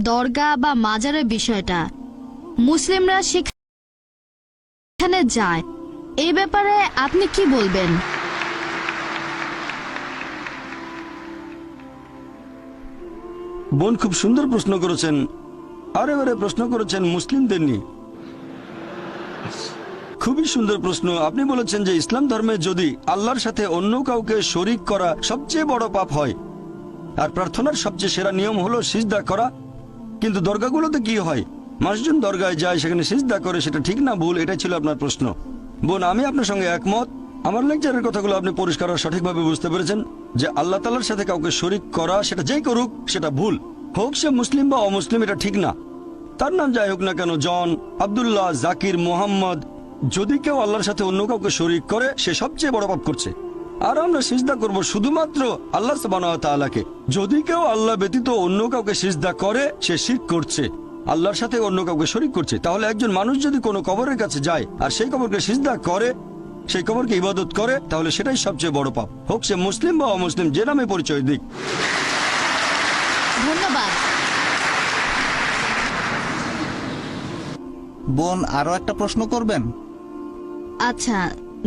দরগা বা মাজারের বিষয়টা, মুসলিমরা সেখানে যায়, এই ব্যাপারে আপনি কি বলবেন? বোন খুব সুন্দর প্রশ্ন করেছেন, আরে প্রশ্ন করেছেন মুসলিমদের নিয়ে। খুবই সুন্দর প্রশ্ন। আপনি বলেছেন যে ইসলাম ধর্মে যদি আল্লাহর সাথে অন্য কাউকে শরিক করা সবচেয়ে বড় পাপ হয়, আর প্রার্থনার সবচেয়ে সেরা নিয়ম হলো সিজদা করা, কিন্তু দরগাগুলোতে কি হয়? মানুষজন দরগায় যায়, সেখানে সিজদা করে, সেটা ঠিক না ভুল? এটাই ছিল আপনার প্রশ্ন। বোন, আমি আপনার সঙ্গে একমত। আমার লেকচারের কথাগুলো আপনি পরিষ্কার আর সঠিকভাবে বুঝতে পেরেছেন যে আল্লাহ তাআলার সাথে কাউকে শরিক করা, সেটা যেই করুক সেটা ভুল, হোক সে মুসলিম বা অমুসলিম, এটা ঠিক না। তার নাম যাই হোক না কেন, জন, আব্দুল্লাহ, জাকির, মোহাম্মদ, যদি কেউ আল্লাহর সাথে অন্য কাউকে শরিক করে সে সবচেয়ে বড় পাপ করছে। আর আমরা সিজদা করব শুধুমাত্র আল্লাহ সুবহানাহু ওয়া তাআলাকে। যদি কেউ আল্লাহ ব্যতীত অন্য কাউকে সিজদা করে সে শিরক করছে, আল্লাহর সাথে অন্য কাউকে শরিক করছে। তাহলে একজন মানুষ যদি কোনো কবরের কাছে যায় আর সেই কবরকে সিজদা করে, সেই কবরকে ইবাদত করে, তাহলে সেটাই সবচেয়ে বড় পাপ, হোক সে মুসলিম বা অমুসলিম, যে নামে পরিচয় দিক। ধন্যবাদ। বোন, আরো একটা প্রশ্ন করবেন? আচ্ছা,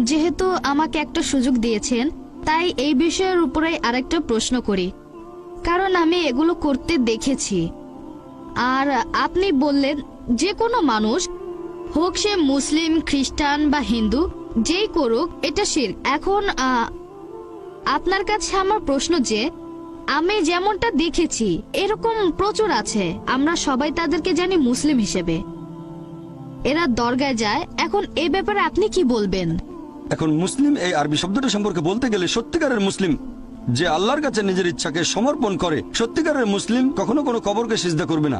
যেহেতু আমাকে একটা সুযোগ দিয়েছেন, তাই এই বিষয়ের উপরে আরেকটা প্রশ্ন করি, কারণ আমি এগুলো করতে দেখেছি। আর আপনি বললেন যে কোনো মানুষ, হোক সে মুসলিম, খ্রিস্টান বা হিন্দু, যেই করুক এটা শিরক। এখন আপনার কাছে আমার প্রশ্ন যে, আমি যেমনটা দেখেছি এরকম প্রচুর আছে, আমরা সবাই তাদেরকে জানি মুসলিম হিসেবে, এরা দরগায় যায়। এখন এই ব্যাপারে আপনি কি বলবেন? এখন মুসলিম এই আরবি শব্দটা সম্পর্কে বলতে গেলে, সত্যিকারের মুসলিম যে আল্লাহর কাছে নিজের ইচ্ছাকে সমর্পণ করে, সত্যিকারের মুসলিম কখনো কোনো কবরকে সিজদা করবে না।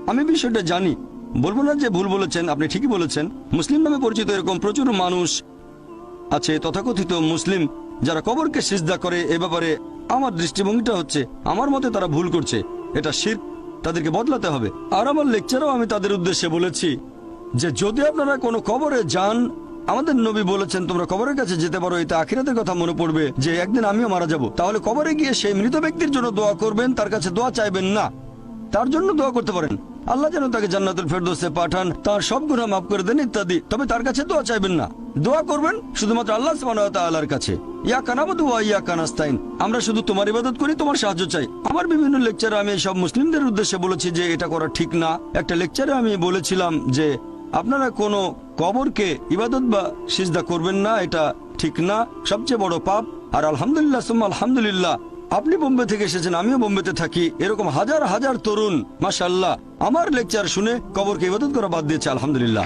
আমি বিষয়টা জানি, বলবো না যে ভুল বলেছেন, আপনি ঠিকই বলেছেন। মুসলিম নামে পরিচিত এরকম প্রচুর মানুষ আছে, তথাকথিত মুসলিম, যারা কবরকে সিজদা করে। এ ব্যাপারে আমার দৃষ্টিভঙ্গিটা হচ্ছে, আমার মতে তারা ভুল করছে, এটা শিরক, তাদেরকে বদলাতে হবে। আর আমার লেকচারেও আমি তাদের উদ্দেশ্যে বলেছি যে যদি আপনারা কোনো কবরে যান, আমাদের নবী বলেছেন তোমরা কবরের কাছে যেতে পারো, এতে আখিরাতের কথা মনে পড়বে যে একদিন আমিও মারা যাব। তাহলে কবরে গিয়ে সেই মৃত ব্যক্তির জন্য দোয়া করবেন, তার কাছে দোয়া চাইবেন না, তার জন্য দোয়া করতে পারেন আল্লাহ যেন তাকে জান্নাতুল ফেরদৌসে পাঠান, তার সব গুনাহ মাফ করে দেন ইত্যাদি, তবে তার কাছে দোয়া চাইবেন না। দোয়া করবেন শুধুমাত্র আল্লাহ সুবহানাহু ওয়া তাআলার কাছে। ইয়াকা নাবুদু ওয়া ইয়াকা নাস্তাইন, আমরা শুধু তোমার ইবাদত করি, তোমার সাহায্য চাই। আমার বিভিন্ন লেকচারে আমি সব মুসলিমদের উদ্দেশ্যে বলেছি যে এটা করা ঠিক না। একটা লেকচারে আমি বলেছিলাম যে আপনারা কোনো কবরকে ইবাদত বা সিজদা করবেন না, এটা ঠিক না, সবচেয়ে বড় পাপ। আর আলহামদুলিল্লাহ সুম্মা আলহামদুলিল্লাহ, আপনি বোম্বে থেকে এসেছেন, আমিও বোম্বেতে থাকি, এরকম হাজার হাজার তরুণ মাশাআল্লাহ আমার লেকচার শুনে কবরকে ইবাদত করা বাদ দিয়েছে, আলহামদুলিল্লাহ।